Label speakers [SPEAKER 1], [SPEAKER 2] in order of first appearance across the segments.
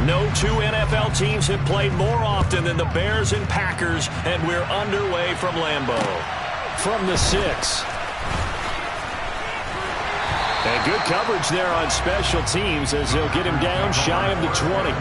[SPEAKER 1] No two NFL teams have played more often than the Bears and Packers, and we're underway from Lambeau. From the 6. And good coverage there on special teams as they'll get him down shy of the 20.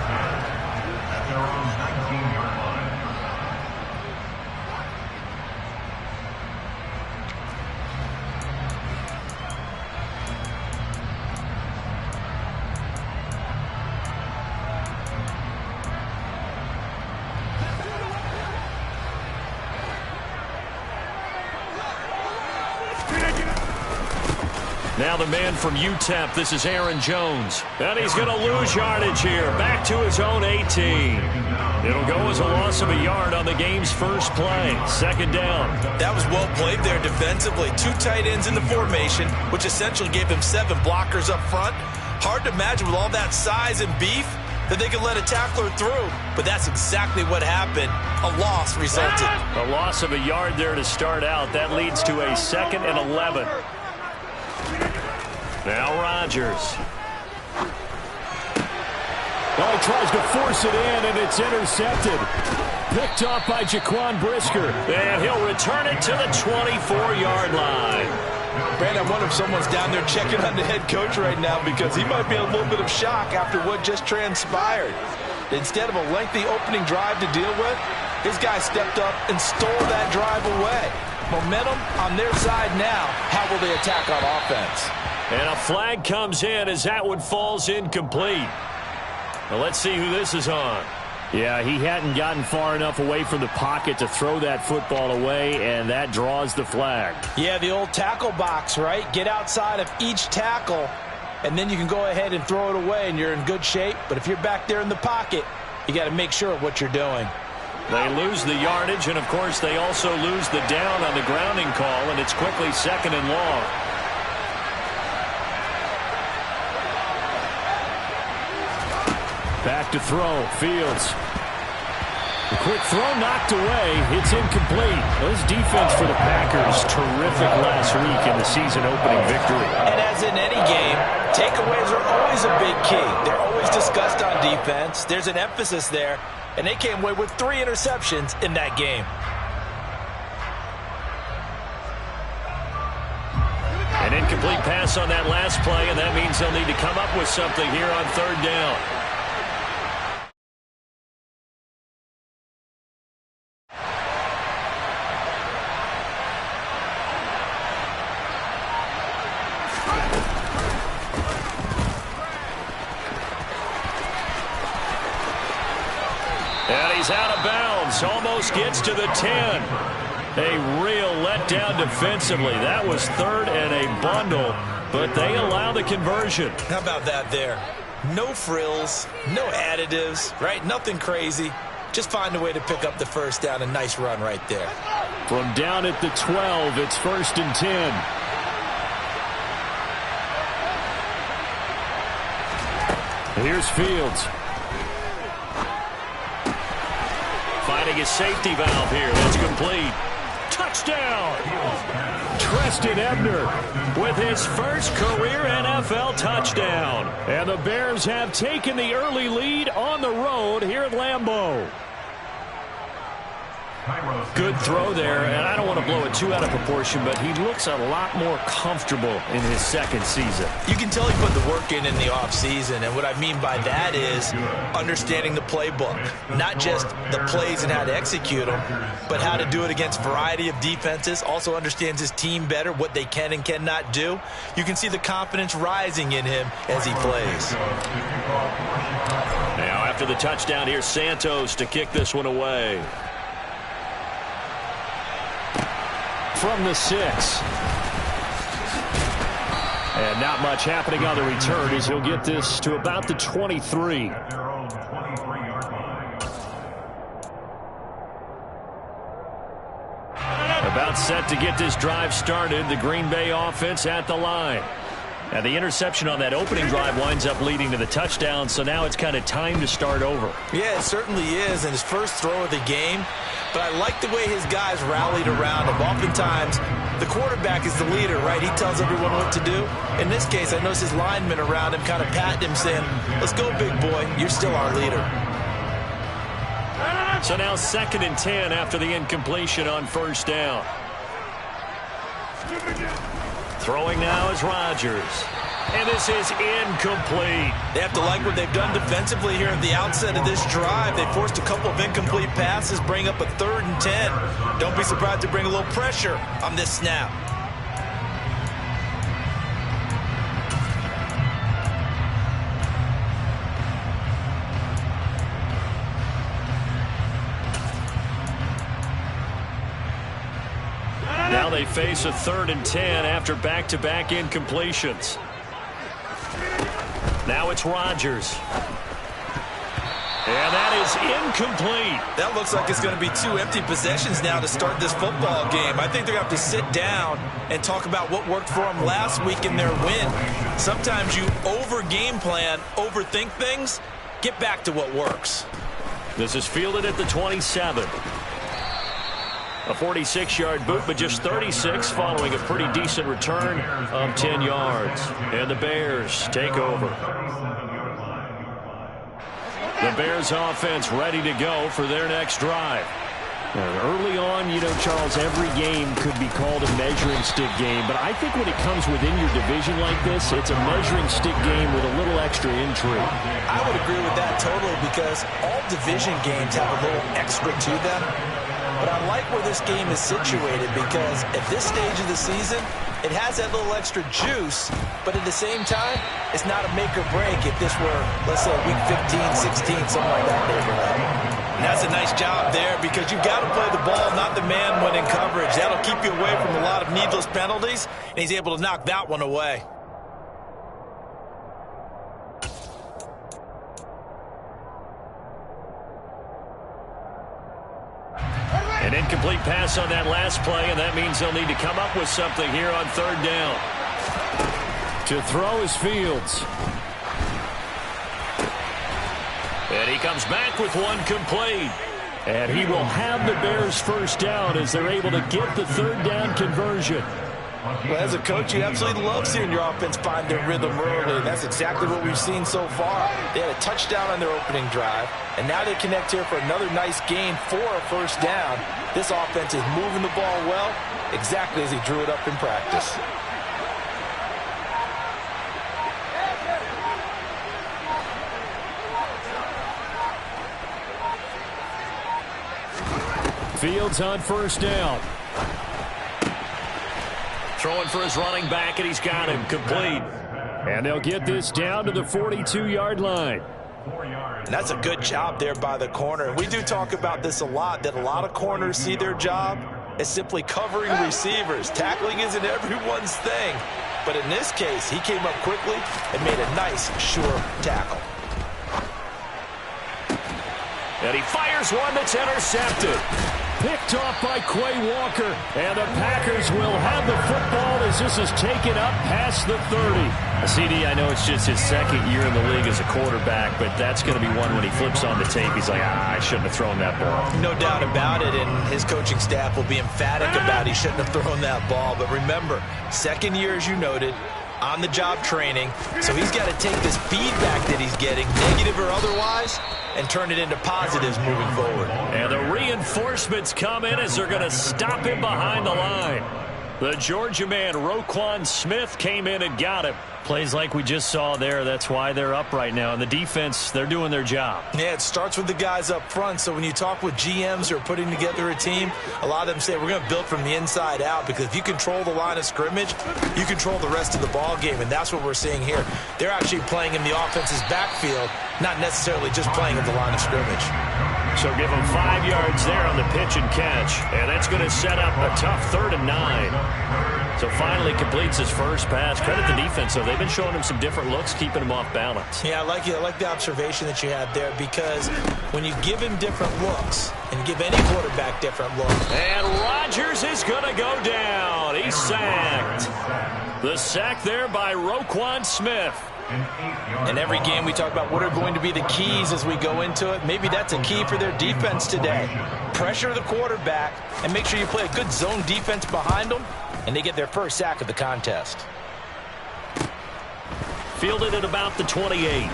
[SPEAKER 1] Now the man from UTEP, this is Aaron Jones. And he's going to lose yardage here, back to his own 18. It'll go as a loss of a yard on the game's first play. Second down.
[SPEAKER 2] That was well played there defensively. 2 tight ends in the formation, which essentially gave him 7 blockers up front. Hard to imagine with all that size and beef that they could let a tackler through. But that's exactly what happened. A loss resulted.
[SPEAKER 1] A loss of a yard there to start out. That leads to a 2nd and 11. Now Rodgers.
[SPEAKER 3] Oh, he tries to force it in, and it's intercepted. Picked off by Jaquan Brisker.
[SPEAKER 1] And he'll return it to the 24-yard line.
[SPEAKER 2] Brand, I wonder if someone's down there checking on the head coach right now because he might be in a little bit of shock after what just transpired. Instead of a lengthy opening drive to deal with, his guy stepped up and stole that drive away. Momentum on their side now. How will they attack on offense?
[SPEAKER 1] And a flag comes in as that one falls incomplete. Well, let's see who this is on.
[SPEAKER 3] Yeah, he hadn't gotten far enough away from the pocket to throw that football away, and that draws the flag.
[SPEAKER 2] Yeah, the old tackle box, right? Get outside of each tackle, and then you can go ahead and throw it away, and you're in good shape. But if you're back there in the pocket, you got to make sure of what you're doing.
[SPEAKER 1] They lose the yardage, and, of course, they also lose the down on the grounding call, and it's quickly 2nd and long.
[SPEAKER 3] Back to throw. Fields. A quick throw knocked away. It's incomplete. This defense for the Packers, terrific last week in the season-opening victory.
[SPEAKER 2] And as in any game, takeaways are always a big key. They're always discussed on defense. There's an emphasis there, and they came away with 3 interceptions in that game.
[SPEAKER 1] An incomplete pass on that last play, and that means they'll need to come up with something here on 3rd down. And he's out of bounds. Almost gets to the 10. A real letdown defensively. That was 3rd and a bundle, but they allow the conversion.
[SPEAKER 2] How about that there? No frills, no additives, right? Nothing crazy. Just find a way to pick up the first down. A nice run right there.
[SPEAKER 3] From down at the 12, it's 1st and 10. Here's Fields.
[SPEAKER 1] Finding his safety valve here. That's complete. Touchdown!
[SPEAKER 3] Treston Ebner
[SPEAKER 1] with his first career NFL touchdown.
[SPEAKER 3] And the Bears have taken the early lead on the road here at Lambeau.
[SPEAKER 1] Good throw there, and I don't want to blow it too out of proportion, but he looks a lot more comfortable in his 2nd season.
[SPEAKER 2] You can tell he put the work in the offseason, and what I mean by that is understanding the playbook. Not just the plays and how to execute them, but how to do it against a variety of defenses. Also understands his team better, what they can and cannot do. You can see the confidence rising in him as he plays.
[SPEAKER 1] Now after the touchdown, here's Santos to kick this one away.
[SPEAKER 3] From the 6. And not much happening on the return as he'll get this to about the 23.
[SPEAKER 1] About set to get this drive started. The Green Bay offense at the line. And the interception on that opening drive winds up leading to the touchdown, so now it's kind of time to start over.
[SPEAKER 2] Yeah, it certainly is, and his first throw of the game. But I like the way his guys rallied around him. Oftentimes, The quarterback is the leader, right? He tells everyone what to do. In this case, I notice his linemen around him kind of patting him, saying, let's go, big boy. You're still our leader.
[SPEAKER 1] So now 2nd and 10 after the incompletion on 1st down. Throwing now is Rodgers. And this is incomplete.
[SPEAKER 2] They have to like what they've done defensively here at the outset of this drive. They forced a couple of incomplete passes, bring up a 3rd and 10. Don't be surprised to bring a little pressure on this snap.
[SPEAKER 1] Now they face a 3rd and 10 after back-to-back incompletions. Now it's Rodgers. And that is incomplete.
[SPEAKER 2] That looks like it's going to be 2 empty possessions now to start this football game. I think they're going to have to sit down and talk about what worked for them last week in their win. Sometimes you over-game plan, overthink things. Get back to what works.
[SPEAKER 1] This is fielded at the 27. A 46-yard boot, but just 36 following a pretty decent return of 10 yards. And the Bears take over. The Bears offense ready to go for their next drive.
[SPEAKER 3] Early on, you know, Charles, every game could be called a measuring stick game. But I think when it comes within your division like this, it's a measuring stick game with a little extra intrigue.
[SPEAKER 2] I would agree with that totally because all division games have a little extra to them. But I like where this game is situated because at this stage of the season, it has that little extra juice, but at the same time, it's not a make or break if this were, let's say, week 15, 16, something like that neighborhood. And that's a nice job there because you've got to play the ball, not the man when in coverage. That'll keep you away from a lot of needless penalties, and he's able to knock that one away.
[SPEAKER 1] An incomplete pass on that last play, and that means they'll need to come up with something here on 3rd down.
[SPEAKER 3] To throw is Fields.
[SPEAKER 1] And he comes back with one complete.
[SPEAKER 3] And he will have the Bears 1st down as they're able to get the 3rd down conversion.
[SPEAKER 2] Well, as a coach, you absolutely love seeing your offense find their rhythm early. That's exactly what we've seen so far. They had a touchdown on their opening drive, and now they connect here for another nice gain for a 1st down. This offense is moving the ball well, exactly as he drew it up in practice.
[SPEAKER 3] Fields on 1st down.
[SPEAKER 1] Throwing for his running back, and he's got him complete.
[SPEAKER 3] And they'll get this down to the 42-yard line.
[SPEAKER 2] And that's a good job there by the corner. We do talk about this a lot, that a lot of corners see their job as simply covering receivers. Tackling isn't everyone's thing. But in this case, he came up quickly and made a nice, sure tackle.
[SPEAKER 1] And he fires one that's intercepted.
[SPEAKER 3] Picked off by Quay Walker. And the Packers will have the football as this is taken up past the 30.
[SPEAKER 1] CD, I know it's just his 2nd year in the league as a quarterback, but that's going to be one when he flips on the tape. He's like, I shouldn't have thrown that ball.
[SPEAKER 2] No doubt about it, and his coaching staff will be emphatic about he shouldn't have thrown that ball. But remember, 2nd year, as you noted, on-the-job training, so he's got to take this feedback that he's getting, negative or otherwise, and turn it into positives moving forward.
[SPEAKER 1] And the reinforcements come in as they're going to stop him behind the line. The Georgia man, Roquan Smith, came in and got him.
[SPEAKER 3] Plays like we just saw there. That's why they're up right now. And the defense, they're doing their job.
[SPEAKER 2] Yeah, it starts with the guys up front. So when you talk with GMs who are putting together a team, a lot of them say we're going to build from the inside out, because if you control the line of scrimmage, you control the rest of the ball game, and that's what we're seeing here. They're actually playing in the offense's backfield, not necessarily just playing at the line of scrimmage.
[SPEAKER 1] So give him 5 yards there on the pitch and catch, and that's going to set up a tough 3rd and 9. So finally completes his first pass. Credit the defense, though. They've been showing him some different looks, keeping him off balance.
[SPEAKER 2] Yeah, I like the observation that you had there, because when you give him different looks, and you give any quarterback different looks.
[SPEAKER 1] And Rodgers is going to go down. He's sacked. The sack there by Roquan Smith.
[SPEAKER 2] In every game we talk about what are going to be the keys as we go into it. Maybe that's a key for their defense today. Pressure the quarterback and make sure you play a good zone defense behind them. and they get their first sack of the contest.
[SPEAKER 1] Fielded at about the 28.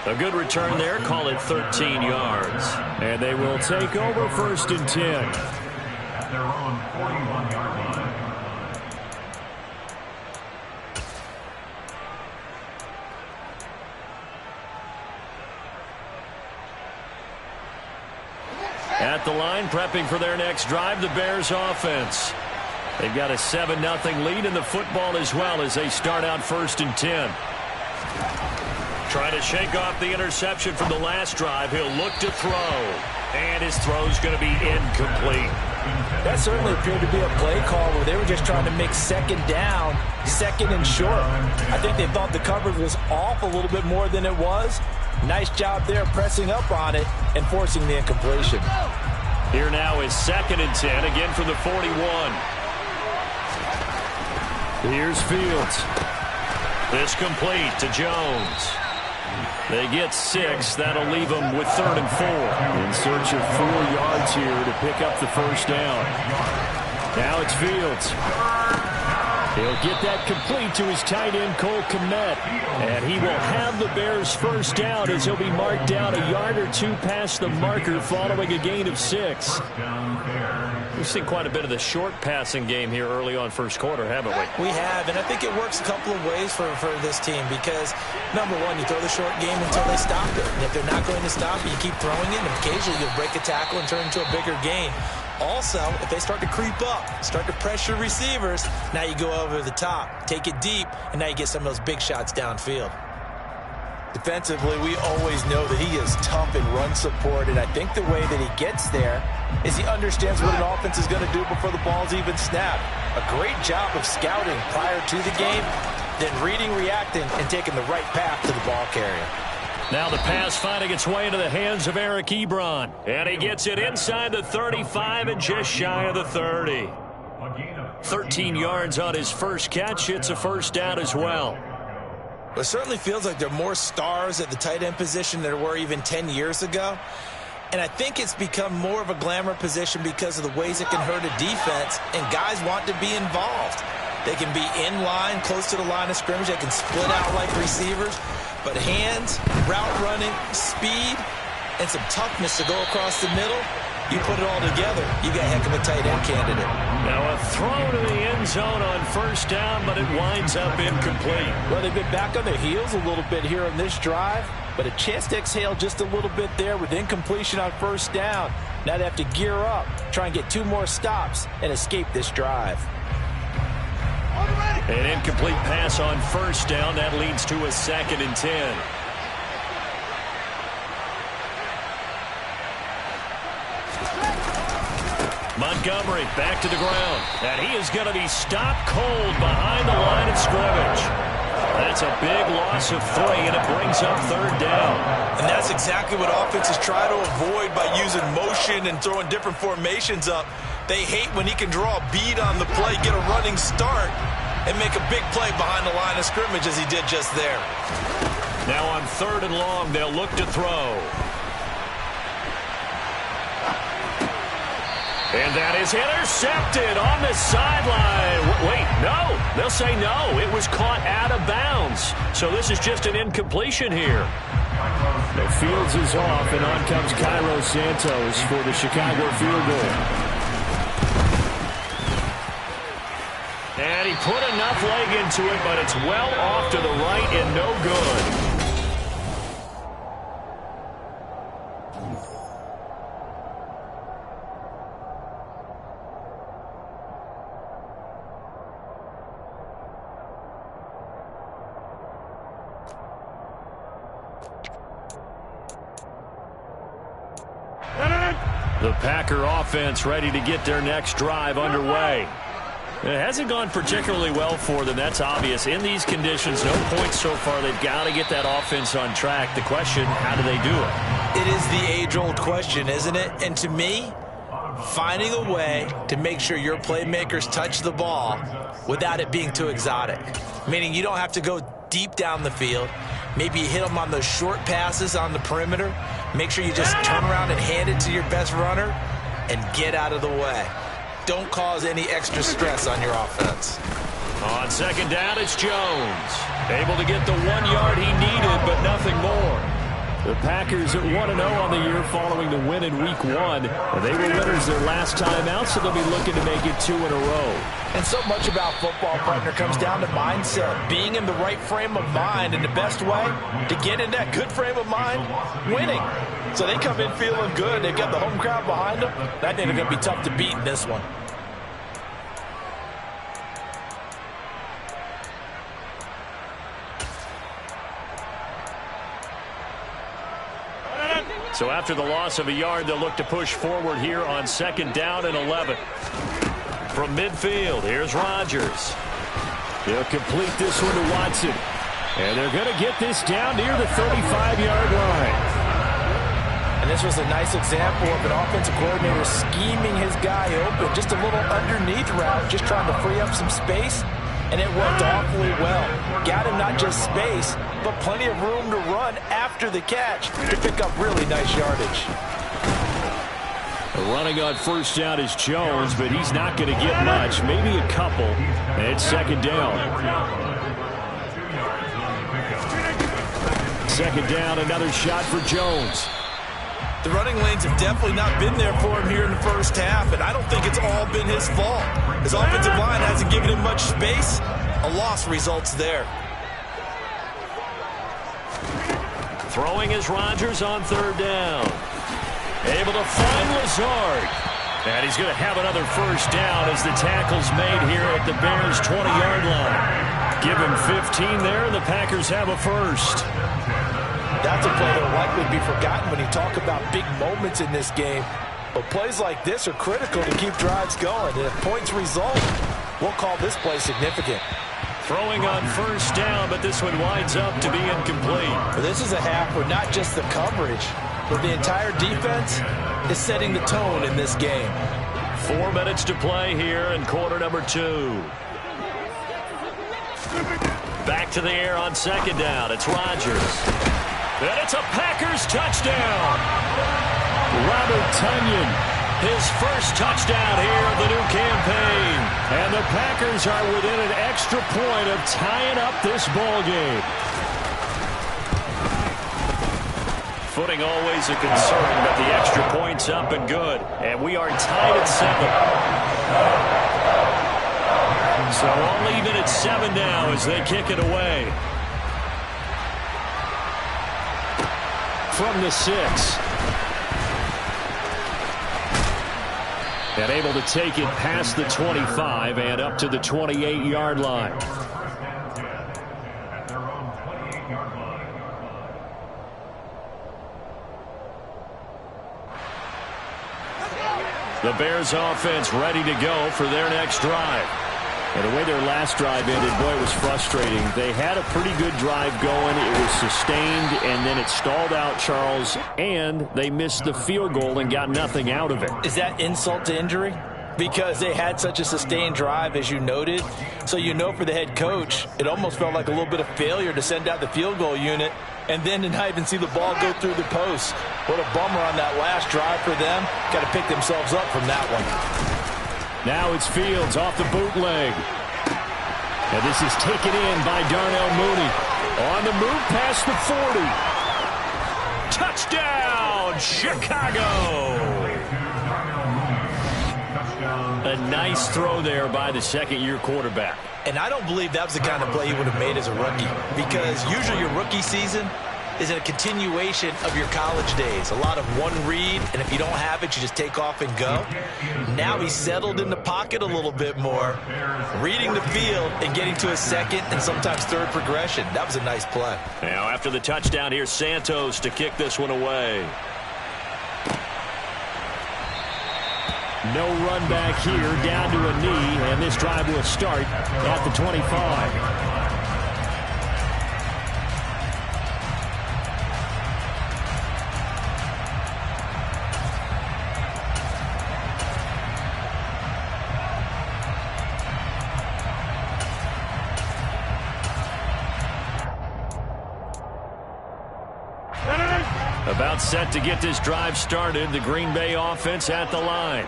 [SPEAKER 1] A good return there. Call it 13 yards.
[SPEAKER 3] And they will take over 1st and 10.
[SPEAKER 4] At their own 41-yard line.
[SPEAKER 1] At the line, prepping for their next drive, the Bears offense. They've got a 7-0 lead in the football as well as they start out 1st and 10. Trying to shake off the interception from the last drive. He'll look to throw. And his throw's going to be incomplete.
[SPEAKER 2] That certainly appeared to be a play call where they were just trying to make 2nd down, 2nd and short. I think they thought the coverage was off a little bit more than it was. Nice job there pressing up on it and forcing the incompletion.
[SPEAKER 1] Here now is 2nd and 10, again from the 41.
[SPEAKER 3] Here's Fields.
[SPEAKER 1] This complete to Jones. They get 6. That'll leave them with 3rd and 4.
[SPEAKER 3] In search of 4 yards here to pick up the 1st down. Now it's Fields. He'll get that complete to his tight end, Cole Kmet. And he will have the Bears' 1st down as he'll be marked down a yard or 2 past the marker following a gain of 6.
[SPEAKER 1] We've seen quite a bit of the short passing game here early on 1st quarter, haven't we?
[SPEAKER 2] We have, and I think it works a couple of ways for this team because, number one, you throw the short game until they stop it. And if they're not going to stop it, you keep throwing it, and occasionally you'll break a tackle and turn into a bigger gain. Also, if they start to creep up, start to pressure receivers, now you go over the top, take it deep, and now you get some of those big shots downfield. Defensively, we always know that he is tough in run support, and I think the way that he gets there is he understands what an offense is going to do before the ball's even snapped. A great job of scouting prior to the game, then reading, reacting, and taking the right path to the ball carrier.
[SPEAKER 1] Now the pass finding its way into the hands of Eric Ebron. And he gets it inside the 35 and just shy of the 30. 13 yards on his first catch. It's a 1st down as well.
[SPEAKER 2] It certainly feels like there are more stars at the tight end position than there were even 10 years ago. And I think it's become more of a glamour position because of the ways it can hurt a defense, and guys want to be involved. They can be in line, close to the line of scrimmage. They can split out like receivers. But hands, route running, speed, and some toughness to go across the middle, you put it all together, you got a heck of a tight end candidate.
[SPEAKER 1] Now a throw to the end zone on 1st down, but it winds up incomplete.
[SPEAKER 2] Well, they've been back on their heels a little bit here on this drive, but a chance to exhale just a little bit there with incompletion on 1st down. Now they have to gear up, try and get 2 more stops, and escape this drive.
[SPEAKER 1] An incomplete pass on 1st down. That leads to a 2nd and 10. Montgomery back to the ground. And he is going to be stopped cold behind the line of scrimmage. That's a big loss of 3, and it brings up 3rd down.
[SPEAKER 2] And that's exactly what offenses try to avoid by using motion and throwing different formations up. They hate when he can draw a bead on the play, get a running start, and make a big play behind the line of scrimmage as he did just there.
[SPEAKER 1] Now on 3rd and long, they'll look to throw. And that is intercepted on the sideline. Wait, no. They'll say no. It was caught out of bounds. So this is just an incompletion here.
[SPEAKER 3] The Fields is off, and on comes Cairo Santos for the Chicago field goal.
[SPEAKER 1] And he put enough leg into it, but it's well off to the right and no good. The Packer offense ready to get their next drive underway. It hasn't gone particularly well for them. That's obvious. In these conditions, no points so far. They've got to get that offense on track. The question, how do they do it?
[SPEAKER 2] It is the age-old question, isn't it? And to me, finding a way to make sure your playmakers touch the ball without it being too exotic. Meaning you don't have to go deep down the field. Maybe you hit them on those short passes on the perimeter. Make sure you just turn around and hand it to your best runner and get out of the way. don't cause any extra stress on your offense.
[SPEAKER 1] On second down, it's Jones. Able to get the 1 yard he needed, but nothing more. The Packers at 1-0 on the year following the win in Week 1. They were winners their last time out, so they'll be looking to make it 2 in a row.
[SPEAKER 2] And so much about football, partner, comes down to mindset. Being in the right frame of mind, and the best way to get in that good frame of mind, winning. So they come in feeling good. They've got the home crowd behind them. That ain't going to be tough to beat in this one.
[SPEAKER 1] So after the loss of a yard, they'll look to push forward here on second down and 11. From midfield, here's Rodgers.
[SPEAKER 3] They'll complete this one to Watson. And they're going to get this down near the 35-yard line.
[SPEAKER 2] And this was a nice example of an offensive coordinator scheming his guy open. Just a little underneath route, just trying to free up some space. And it worked awfully well. Got him not just space, but plenty of room to run after the catch to pick up really nice yardage.
[SPEAKER 3] Running on first down is Jones, but he's not going to get much, maybe a couple. And it's second down. Second down, another shot for Jones.
[SPEAKER 2] The running lanes have definitely not been there for him here in the first half, and I don't think it's all been his fault. His offensive line hasn't given him much space. A loss results there.
[SPEAKER 1] Throwing is Rodgers on third down. Able to find Lazard. And he's going to have another first down as the tackle's made here at the Bears' 20-yard line. Give him 15 there, and the Packers have a first.
[SPEAKER 2] That's a play that will likely be forgotten when you talk about big moments in this game. But plays like this are critical to keep drives going. And if points result, we'll call this play significant.
[SPEAKER 1] Throwing on first down, but this one winds up to be incomplete.
[SPEAKER 2] But this is a half where not just the coverage, but the entire defense is setting the tone in this game.
[SPEAKER 1] 4 minutes to play here in quarter number 2. Back to the air on second down. It's Rodgers. And it's a Packers touchdown.
[SPEAKER 3] Robert Tonyan,
[SPEAKER 1] his first touchdown here of the new campaign.
[SPEAKER 3] And the Packers are within an extra point of tying up this ball game.
[SPEAKER 1] Footing always a concern, but the extra point's up and good. And we are tied at 7. So all even at 7 now as they kick it away.
[SPEAKER 3] From the 6. And able to take it past the 25 and up to the 28-yard line.
[SPEAKER 1] The Bears offense ready to go for their next drive.
[SPEAKER 3] And the way their last drive ended, boy, it was frustrating. They had a pretty good drive going. It was sustained, and then it stalled out, Charles, and they missed the field goal and got nothing out of it.
[SPEAKER 2] Is that insult to injury? Because they had such a sustained drive, as you noted. So you know for the head coach, it almost felt like a little bit of failure to send out the field goal unit and then to not even see the ball go through the post. What a bummer on that last drive for them. Got to pick themselves up from that one.
[SPEAKER 3] Now it's Fields off the bootleg. And this is taken in by Darnell Mooney. On the move past the 40.
[SPEAKER 1] Touchdown, Chicago! A nice throw there by the second-year quarterback.
[SPEAKER 2] And I don't believe that was the kind of play he would have made as a rookie, because usually your rookie season is a continuation of your college days. A lot of one read, and if you don't have it, you just take off and go. Now he's settled in the pocket a little bit more, reading the field and getting to a second and sometimes third progression. That was a nice play.
[SPEAKER 1] Now after the touchdown, here's Santos to kick this one away.
[SPEAKER 3] No run back here, down to a knee, and this drive will start at the 25.
[SPEAKER 1] About set to get this drive started, the Green Bay offense at the line.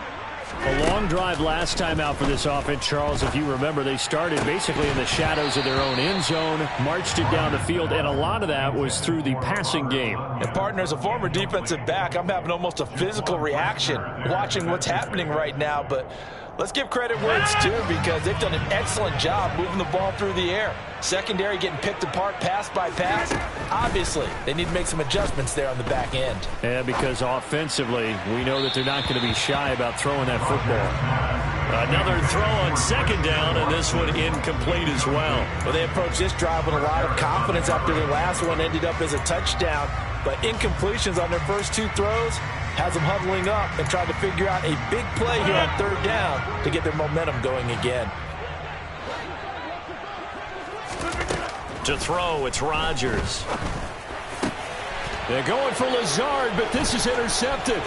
[SPEAKER 3] A long drive last time out for this offense, Charles. If you remember, they started basically in the shadows of their own end zone, marched it down the field, and a lot of that was through the passing game.
[SPEAKER 2] And, partner, as a former defensive back, I'm having almost a physical reaction watching what's happening right now. But let's give credit where it's due, because they've done an excellent job moving the ball through the air. Secondary getting picked apart pass by pass. Obviously, they need to make some adjustments there on the back end.
[SPEAKER 3] Yeah, because offensively, we know that they're not going to be shy about throwing that football.
[SPEAKER 1] Another throw on second down, and this one incomplete as well.
[SPEAKER 2] Well, they approached this drive with a lot of confidence after their last one ended up as a touchdown. But incompletions on their first two throws has them huddling up and trying to figure out a big play here on third down to get their momentum going again.
[SPEAKER 1] To throw, it's Rodgers.
[SPEAKER 3] They're going for Lazard, but this is intercepted.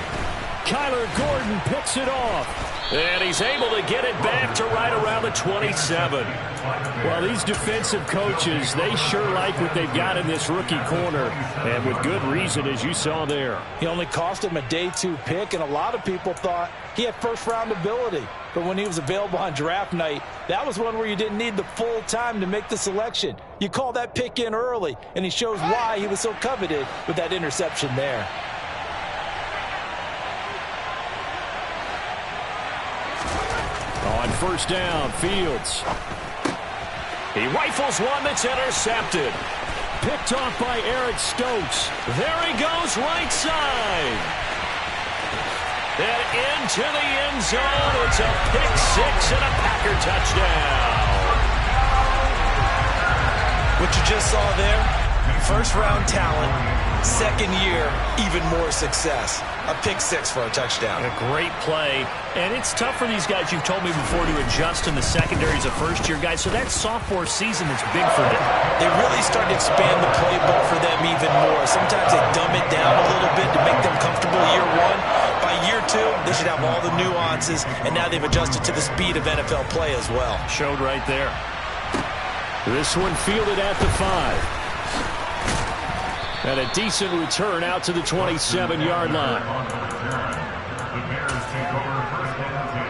[SPEAKER 3] Kyler Gordon picks it off.
[SPEAKER 1] And he's able to get it back to right around the 27.
[SPEAKER 3] Well, these defensive coaches, they sure like what they've got in this rookie corner, and with good reason, as you saw there.
[SPEAKER 2] He only cost him a day 2 pick, and a lot of people thought he had first-round ability. But when he was available on draft night, that was one where you didn't need the full time to make the selection. You call that pick in early, and he shows why he was so coveted with that interception there.
[SPEAKER 3] On first down, Fields.
[SPEAKER 1] He rifles one that's intercepted.
[SPEAKER 3] Picked off by Eric Stokes.
[SPEAKER 1] There he goes, right side. And into the end zone. It's a pick-6 and a Packer touchdown.
[SPEAKER 2] What you just saw there, first-round talent, second year, even more success. A pick-6 for a touchdown.
[SPEAKER 1] A great play. And it's tough for these guys, you've told me before, to adjust in the secondary as a first-year guy. So that sophomore season is big for them.
[SPEAKER 2] They really started to expand the playbook for them even more. Sometimes they dumb it down a little bit to make them comfortable year one. By year 2, they should have all the nuances, and now they've adjusted to the speed of NFL play as well.
[SPEAKER 1] Showed right there.
[SPEAKER 3] This one fielded at the 5. And a decent return out to the 27-yard line.
[SPEAKER 4] The Bears take over first and 10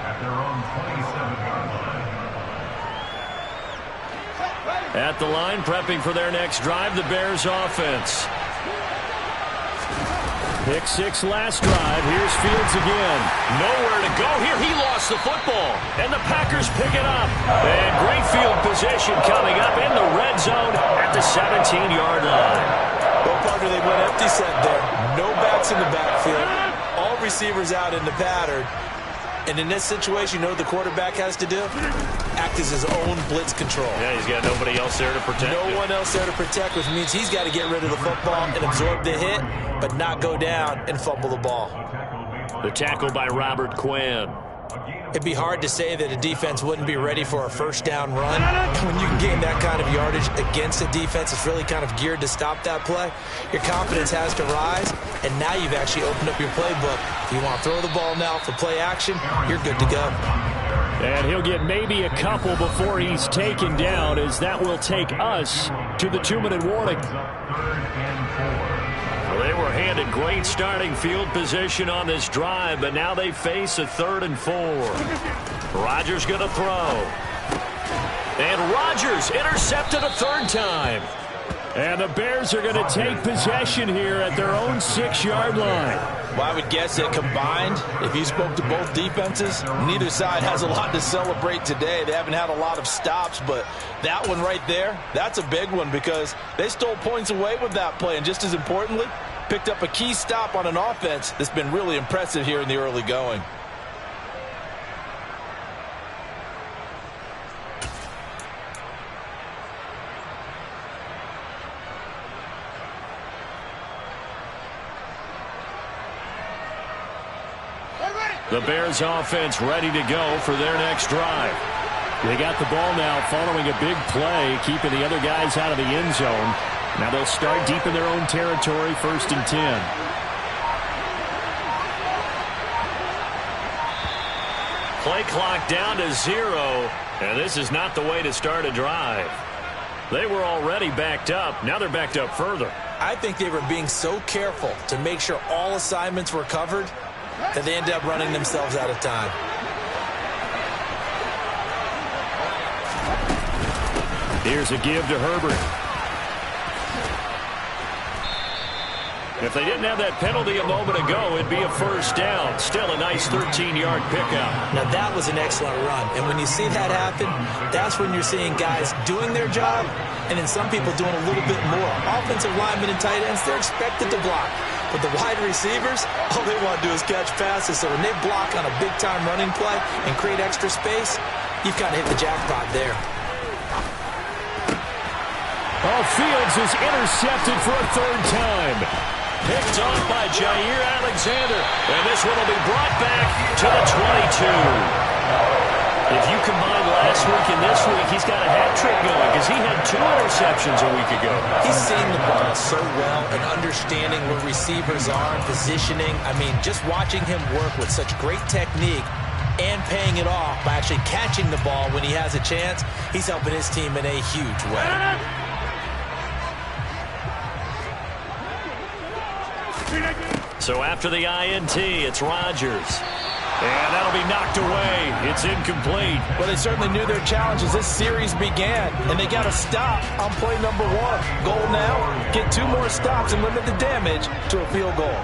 [SPEAKER 4] at their own 27-yard line.
[SPEAKER 1] At the line, prepping for their next drive, the Bears offense.
[SPEAKER 3] Pick 6 last drive. Here's Fields again.
[SPEAKER 1] Nowhere to go here. He lost the football. And the Packers pick it up. And great field position coming up in the red zone at the 17-yard line.
[SPEAKER 2] Well, partner, they went empty set there. No backs in the backfield. All receivers out in the pattern. And in this situation, you know what the quarterback has to do? Act as his own blitz control.
[SPEAKER 1] Yeah, he's got nobody else there to protect him.
[SPEAKER 2] No one else there to protect, which means he's got to get rid of the football and absorb the hit, but not go down and fumble the ball.
[SPEAKER 1] The tackle by Robert Quinn.
[SPEAKER 2] It'd be hard to say that a defense wouldn't be ready for a first down run. When you can gain that kind of yardage against a defense that's really kind of geared to stop that play, your confidence has to rise, and now you've actually opened up your playbook. If you want to throw the ball now for play action, you're good to go.
[SPEAKER 3] And he'll get maybe a couple before he's taken down, as that will take us to the 2-minute warning.
[SPEAKER 1] Well, they were handed great starting field position on this drive, but now they face a 3rd and 4. Rodgers going to throw. And Rodgers intercepted a 3rd time.
[SPEAKER 3] And the Bears are going to take possession here at their own 6-yard line.
[SPEAKER 2] Well, I would guess that combined, if you spoke to both defenses, neither side has a lot to celebrate today. They haven't had a lot of stops, but that one right there, that's a big one because they stole points away with that play. And just as importantly, picked up a key stop on an offense that's been really impressive here in the early going.
[SPEAKER 3] The Bears offense ready to go for their next drive. They got the ball now following a big play, keeping the other guys out of the end zone. Now they'll start deep in their own territory, 1st and 10.
[SPEAKER 1] Play clock down to 0, and this is not the way to start a drive. They were already backed up. Now they're backed up further.
[SPEAKER 2] I think they were being so careful to make sure all assignments were covered that they end up running themselves out of time.
[SPEAKER 3] Here's a give to Herbert. If they didn't have that penalty a moment ago, it'd be a first down. Still a nice 13-yard pickup.
[SPEAKER 2] Now, that was an excellent run. And when you see that happen, that's when you're seeing guys doing their job and then some people doing a little bit more. Offensive linemen and tight ends, they're expected to block. But the wide receivers, all they want to do is catch passes. So when they block on a big-time running play and create extra space, you've kind of hit the jackpot there.
[SPEAKER 3] Oh, Fields is intercepted for a third time.
[SPEAKER 1] Picked off by Jair Alexander. And this one will be brought back to the 22. If you combine last week and this week, he's got a hat trick going because he had 2 interceptions a week ago.
[SPEAKER 2] He's seeing the ball so well and understanding where receivers are and positioning. I mean, just watching him work with such great technique and paying it off by actually catching the ball when he has a chance, he's helping his team in a huge way.
[SPEAKER 1] So after the INT, it's Rodgers. And that'll be knocked away. It's incomplete.
[SPEAKER 2] Well, they certainly knew their challenge as this series began, and they got to stop on play number 1. Goal now, get 2 more stops and limit the damage to a field goal.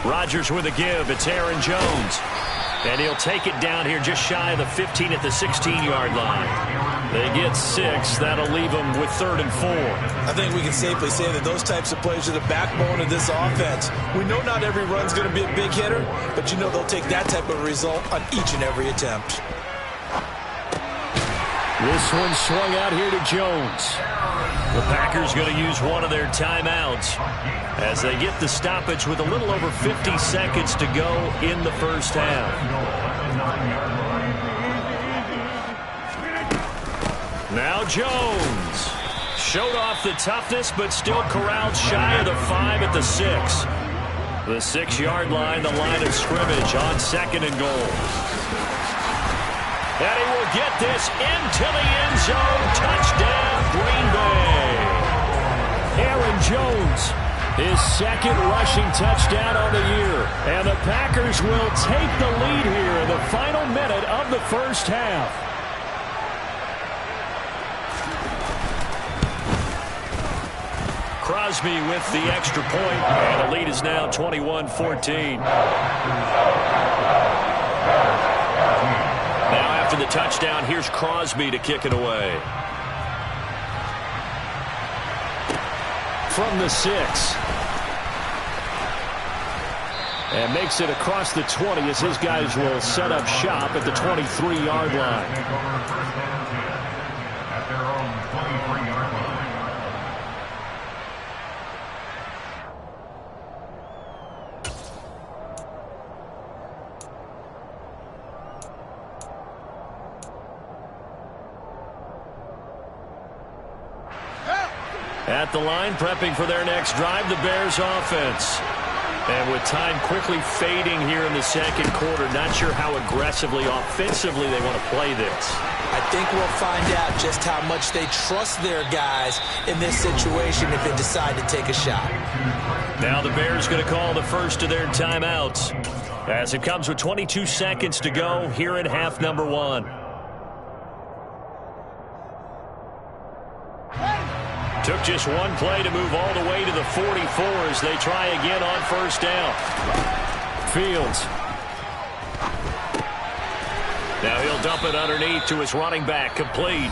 [SPEAKER 1] Rodgers with a give. It's Aaron Jones. And he'll take it down here just shy of the 15 at the 16-yard line. They get 6. That'll leave them with 3rd and 4.
[SPEAKER 2] I think we can safely say that those types of plays are the backbone of this offense. We know not every run's going to be a big hitter, but you know they'll take that type of result on each and every attempt.
[SPEAKER 3] This one swung out here to Jones.
[SPEAKER 1] The Packers going to use one of their timeouts as they get the stoppage with a little over 50 seconds to go in the first half. Now Jones showed off the toughness, but still corralled shy of the 5 at the 6. The 6-yard line, the line of scrimmage on 2nd and goal. And he will get this into the end zone. Touchdown, Green Bay.
[SPEAKER 3] Aaron Jones, his 2nd rushing touchdown on the year. And the Packers will take the lead here in the final minute of the first half.
[SPEAKER 1] Crosby with the extra point, and the lead is now 21-14. Now after the touchdown, here's Crosby to kick it away.
[SPEAKER 3] From the 6. And makes it across the 20 as his guys will set up shop at the 23-yard line.
[SPEAKER 4] At their own 23-yard line.
[SPEAKER 1] At the line, prepping for their next drive, the Bears offense. And with time quickly fading here in the second quarter, not sure how aggressively, offensively they want to play this.
[SPEAKER 2] I think we'll find out just how much they trust their guys in this situation if they decide to take a shot.
[SPEAKER 1] Now the Bears going to call the first of their timeouts as it comes with 22 seconds to go here in half number 1. Took just one play to move all the way to the 44 as they try again on first down.
[SPEAKER 3] Fields.
[SPEAKER 1] Now he'll dump it underneath to his running back, complete.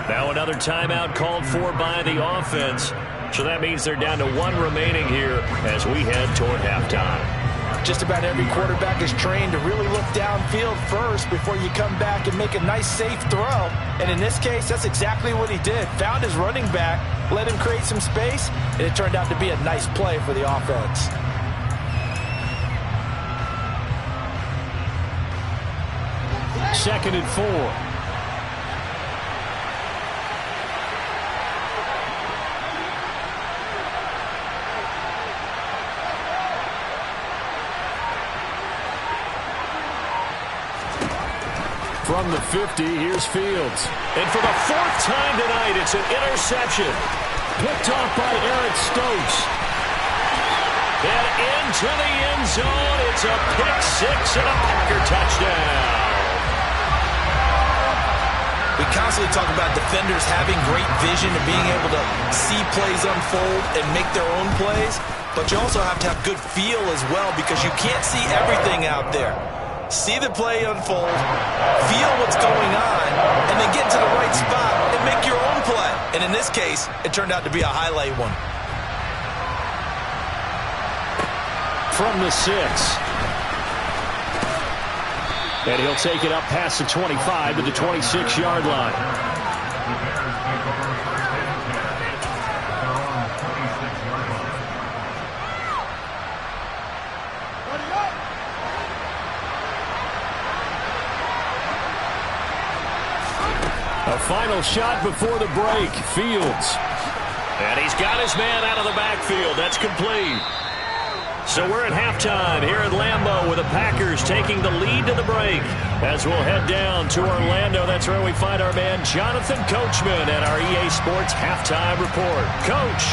[SPEAKER 1] Now another timeout called for by the offense. So that means they're down to 1 remaining here as we head toward halftime.
[SPEAKER 2] Just about every quarterback is trained to really look downfield first before you come back and make a nice, safe throw. And in this case, that's exactly what he did. Found his running back, let him create some space, and it turned out to be a nice play for the offense.
[SPEAKER 3] Second and 4. From the 50, here's Fields.
[SPEAKER 1] And for the 4th time tonight, it's an interception.
[SPEAKER 3] Picked off by Eric Stokes.
[SPEAKER 1] And into the end zone. It's a pick six and a Packer touchdown.
[SPEAKER 2] We constantly talk about defenders having great vision and being able to see plays unfold and make their own plays, but you also have to have good feel as well because you can't see everything out there. See the play unfold, feel what's going on, and then get to the right spot and make your own play. And in this case, it turned out to be a highlight one.
[SPEAKER 3] From the 6. And he'll take it up past the 25 to the 26-yard line. A final shot before the break. Fields.
[SPEAKER 1] And he's got his man out of the backfield. That's complete. So we're at halftime here at Lambeau with the Packers taking the lead to the break. As we'll head down to Orlando, that's where we find our man Jonathan Coachman at our EA Sports Halftime Report. Coach.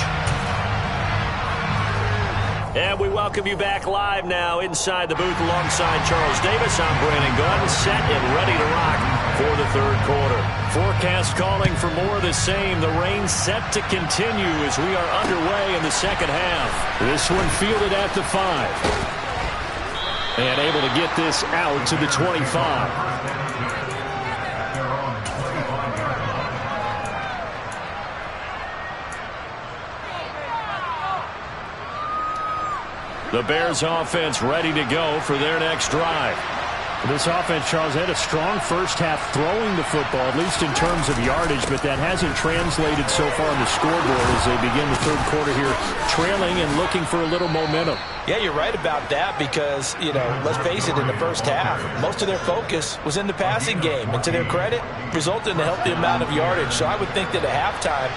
[SPEAKER 1] And we welcome you back live now inside the booth alongside Charles Davis. I'm Brandon Gunn, set and ready to rock for the third quarter. Forecast calling for more of the same. The rain set to continue as we are underway in the second half.
[SPEAKER 3] This one fielded at the 5. And able to get this out to the 25. The Bears offense ready to go for their next drive. This offense, Charles, had a strong first half throwing the football, at least in terms of yardage, but that hasn't translated so far on the scoreboard as they begin the third quarter here, trailing and looking for a little momentum.
[SPEAKER 2] Yeah, you're right about that because, let's face it, in the first half, most of their focus was in the passing game. And to their credit, resulted in a healthy amount of yardage. So I would think that at halftime,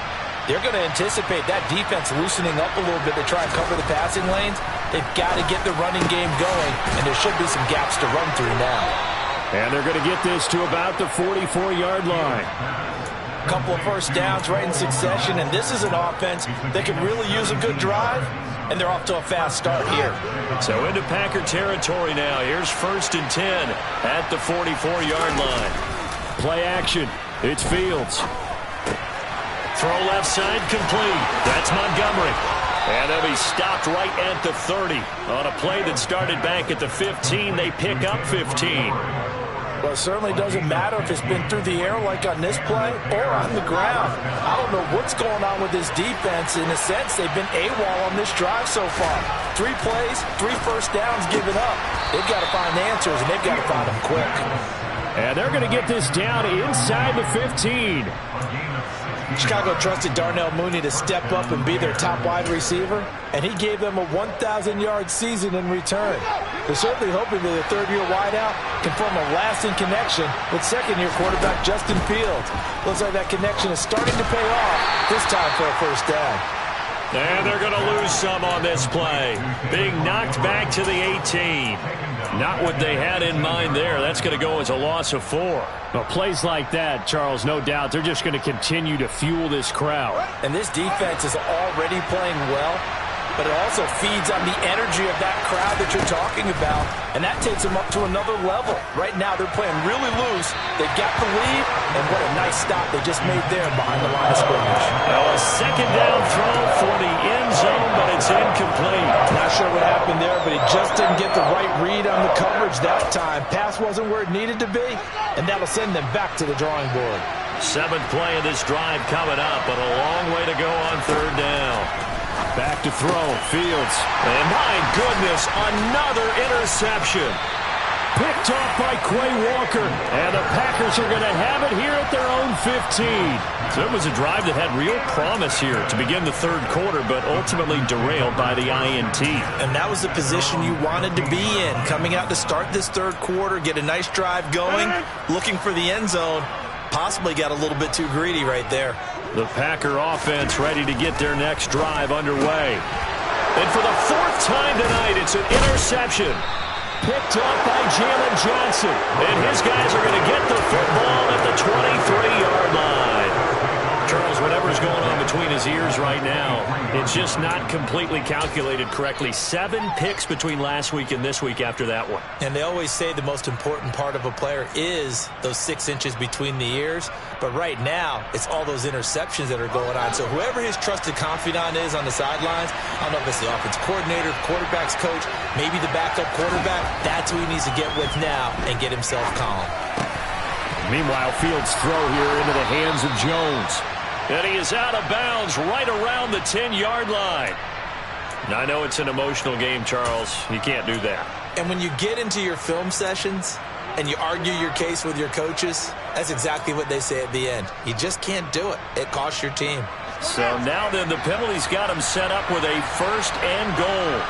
[SPEAKER 2] they're going to anticipate that defense loosening up a little bit to try and cover the passing lanes. They've got to get the running game going, and there should be some gaps to run through now.
[SPEAKER 3] And they're going to get this to about the 44-yard line.
[SPEAKER 2] A couple of first downs right in succession, and this is an offense that can really use a good drive, and they're off to a fast start here.
[SPEAKER 1] So into Packer territory now. Here's 1st and 10 at the 44-yard line.
[SPEAKER 3] Play action. It's Fields.
[SPEAKER 1] Throw left side complete. That's Montgomery. And they'll be stopped right at the 30. On a play that started back at the 15, they pick up 15.
[SPEAKER 2] Well, it certainly doesn't matter if it's been through the air like on this play or on the ground. I don't know what's going on with this defense. In a sense, they've been AWOL on this drive so far. 3 plays, 3 first downs given up. They've got to find answers, and they've got to find them quick.
[SPEAKER 3] And they're going to get this down inside the 15.
[SPEAKER 2] Chicago trusted Darnell Mooney to step up and be their top wide receiver, and he gave them a 1,000-yard season in return. They're certainly hoping that the third-year wideout can form a lasting connection with second-year quarterback Justin Fields. Looks like that connection is starting to pay off, this time for a first down.
[SPEAKER 1] And they're going to lose some on this play. Being knocked back to the 18. Not what they had in mind there. That's going to go as a loss of 4.
[SPEAKER 3] Well, plays like that, Charles, no doubt, they're just going to continue to fuel this crowd.
[SPEAKER 2] And this defense is already playing well, but it also feeds on the energy of that crowd that you're talking about, and that takes them up to another level. Right now, they're playing really loose. They've got the lead, and what a nice stop they just made there behind the line of scrimmage.
[SPEAKER 1] Now a second down throw for the end zone, but it's incomplete.
[SPEAKER 2] Not sure what happened there, but he just didn't get the right read on the coverage that time. Pass wasn't where it needed to be, and that'll send them back to the drawing board.
[SPEAKER 1] 7th play of this drive coming up, but a long way to go on third down.
[SPEAKER 3] Back to throw, Fields.
[SPEAKER 1] And my goodness, another interception.
[SPEAKER 3] Picked off by Quay Walker. And the Packers are going to have it here at their own 15.
[SPEAKER 1] So it was a drive that had real promise here to begin the third quarter, but ultimately derailed by the INT.
[SPEAKER 2] And that was the position you wanted to be in. Coming out to start this third quarter, get a nice drive going, looking for the end zone. Possibly got a little bit too greedy right there.
[SPEAKER 1] The Packer offense ready to get their next drive underway. And for the 4th time tonight, it's an interception.
[SPEAKER 3] Picked up by Jalen Johnson.
[SPEAKER 1] And his guys are going to get the football at the 23-yard line. Charles, whatever's going on between his ears right It's just not completely calculated correctly. 7 picks between last week and this week after that one.
[SPEAKER 2] And they always say the most important part of a player is those 6 inches between the ears. But right now, it's all those interceptions that are going on. So whoever his trusted confidant is on the sidelines, I don't know if it's the offense coordinator, quarterback's coach, maybe the backup quarterback, that's who he needs to get with now and get himself calm.
[SPEAKER 3] Meanwhile, Fields' throw here into the hands of Jones.
[SPEAKER 1] And he is out of bounds right around the 10-yard line. Now, I know it's an emotional game, Charles. You can't do that.
[SPEAKER 2] And when you get into your film sessions and you argue your case with your coaches, that's exactly what they say at the end. You just can't do it. It costs your team.
[SPEAKER 1] So now then, the penalty's got him set up with a 1st and goal.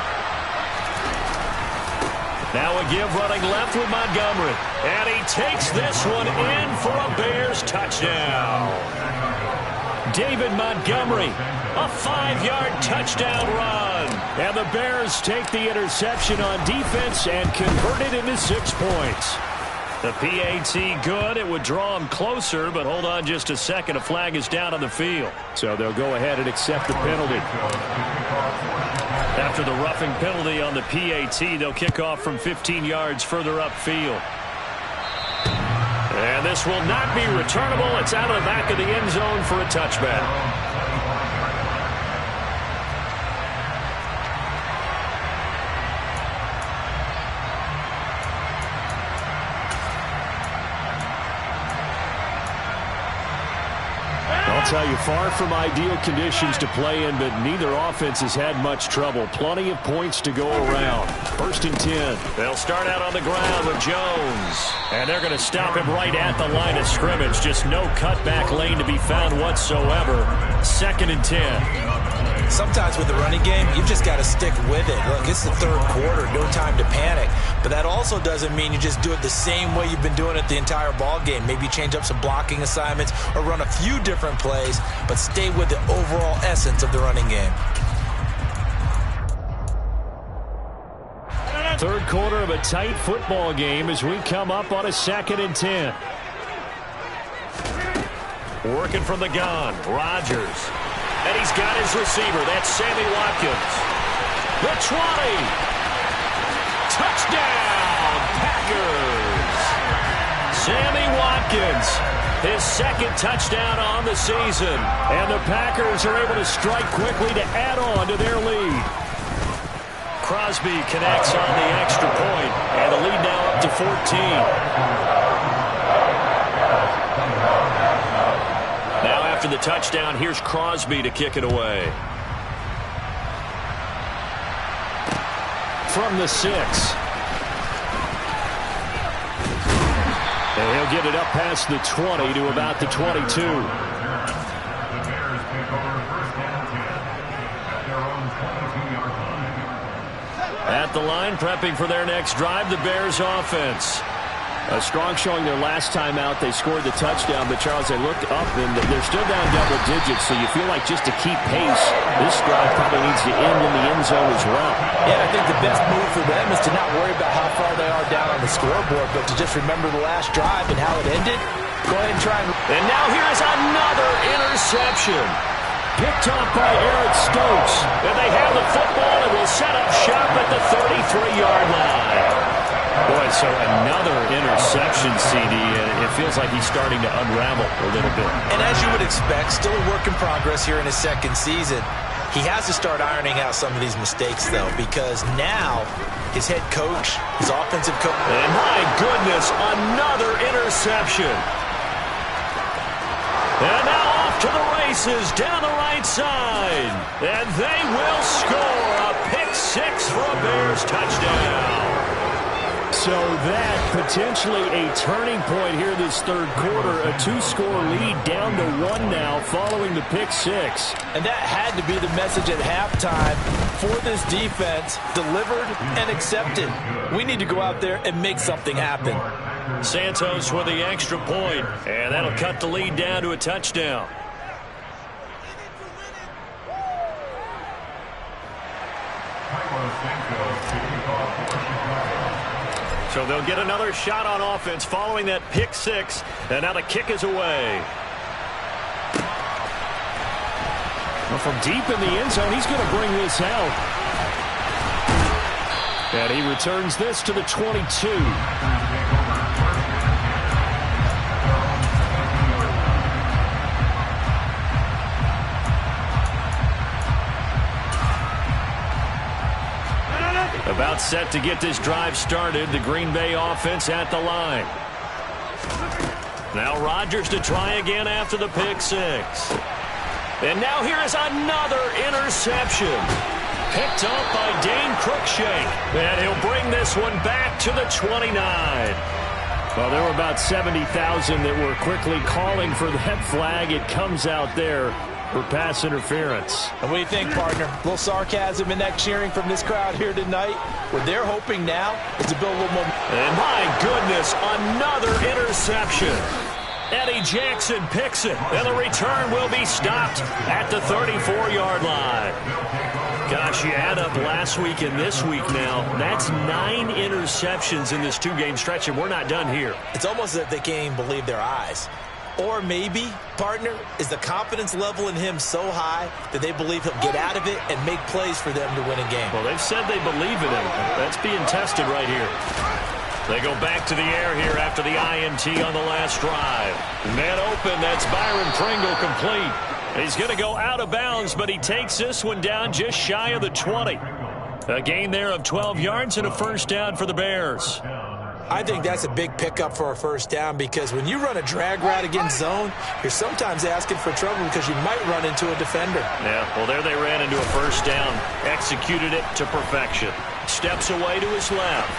[SPEAKER 1] Now a give running left with Montgomery. And he takes this one in for a Bears touchdown. David Montgomery, a 5-yard touchdown run. And the Bears take the interception on defense and convert it into 6 points. The PAT good. It would draw him closer, but hold on just a second. A flag is down on the field.
[SPEAKER 3] So they'll go ahead and accept the penalty.
[SPEAKER 1] After the roughing penalty on the PAT, they'll kick off from 15 yards further upfield. And this will not be returnable. It's out of the back of the end zone for a touchback.
[SPEAKER 3] I'll tell you, far from ideal conditions to play in, but neither offense has had much trouble. Plenty of points to go around. 1st and 10.
[SPEAKER 1] They'll start out on the ground with Jones. And they're going to stop him right at the line of scrimmage. Just no cutback lane to be found whatsoever. 2nd and 10.
[SPEAKER 2] Sometimes with the running game, you've just got to stick with it. Look, it's the 3rd quarter, no time to panic. But that also doesn't mean you just do it the same way you've been doing it the entire ball game. Maybe change up some blocking assignments or run a few different plays, but stay with the overall essence of the running game.
[SPEAKER 3] 3rd quarter of a tight football game as we come up on a 2nd and 10.
[SPEAKER 1] Working from the gun, Rodgers. And he's got his receiver. That's Sammy Watkins. The 20. Touchdown, Packers. Sammy Watkins, his 2nd touchdown on the season. And the Packers are able to strike quickly to add on to their lead. Crosby connects on the extra point, and the lead now up to 14. Now after the touchdown, here's Crosby to kick it away.
[SPEAKER 3] From the 6. And he'll get it up past the 20 to about the 22.
[SPEAKER 4] The Bears take over 1st and 10 at their own 22-yard line.
[SPEAKER 1] At the line, prepping for their next drive, the Bears offense.
[SPEAKER 3] A strong showing their last time out. They scored the touchdown, but Charles, they looked up and they're still down double digits, so you feel like just to keep pace, this drive probably needs to end in the end zone as well.
[SPEAKER 2] Yeah, I think the best move for them is to not worry about how far they are down on the scoreboard, but to just remember the last drive and how it ended. Go ahead and try.
[SPEAKER 1] And now here's another interception. Picked off by Eric Stokes. And they have the football and will set up shop at the 33-yard line. Boy, so another interception, CD, and it feels like he's starting to unravel a little bit.
[SPEAKER 2] And as you would expect, still a work in progress here in his 2nd season. He has to start ironing out some of these mistakes, though, because now his head coach, his offensive coach.
[SPEAKER 1] And my goodness, another interception. And now off to the races down the right side. And they will score a pick-6 for a Bears touchdown.
[SPEAKER 3] So that potentially a turning point here this 3rd quarter. A 2-score lead down to 1 now following the pick-6.
[SPEAKER 2] And that had to be the message at halftime for this defense. Delivered and accepted. We need to go out there and make something happen.
[SPEAKER 1] Santos with the extra point, and that'll cut the lead down to a touchdown. So they'll get another shot on offense following that pick-6, and now the kick is away.
[SPEAKER 3] Well, from deep in the end zone, he's going to bring this out. And he returns this to the 22. About set to get this drive started. The Green Bay offense at the line. Now Rodgers to try again after the pick six. And now here is another interception. Picked up by Dane Cruikshank. And he'll bring this one back to the 29. Well, there were about 70,000 that were quickly calling for that flag. It comes out there for pass interference.
[SPEAKER 2] And what do you think, partner? A little sarcasm in that cheering from this crowd here tonight. What they're hoping now is to build a little momentum.
[SPEAKER 1] And my goodness, another interception. Eddie Jackson picks it, and the return will be stopped at the 34-yard line. Gosh, you add up last week and this week now, that's 9 interceptions in this two-game stretch, and we're not done here.
[SPEAKER 2] It's almost as if they can't even believe their eyes. Or maybe, partner, is the confidence level in him so high that they believe he'll get out of it and make plays for them to win a game.
[SPEAKER 1] Well, they've said they believe in him. That's being tested right here. They go back to the air here after the INT on the last drive. Man open, that's Byron Pringle complete. He's going to go out of bounds, but he takes this one down just shy of the 20. A gain there of 12 yards and a first down for the Bears.
[SPEAKER 2] I think that's a big pickup for a first down because when you run a drag route against zone, you're sometimes asking for trouble because you might run into a defender.
[SPEAKER 1] Yeah, well, there they ran into a first down. Executed it to perfection. Steps away to his left.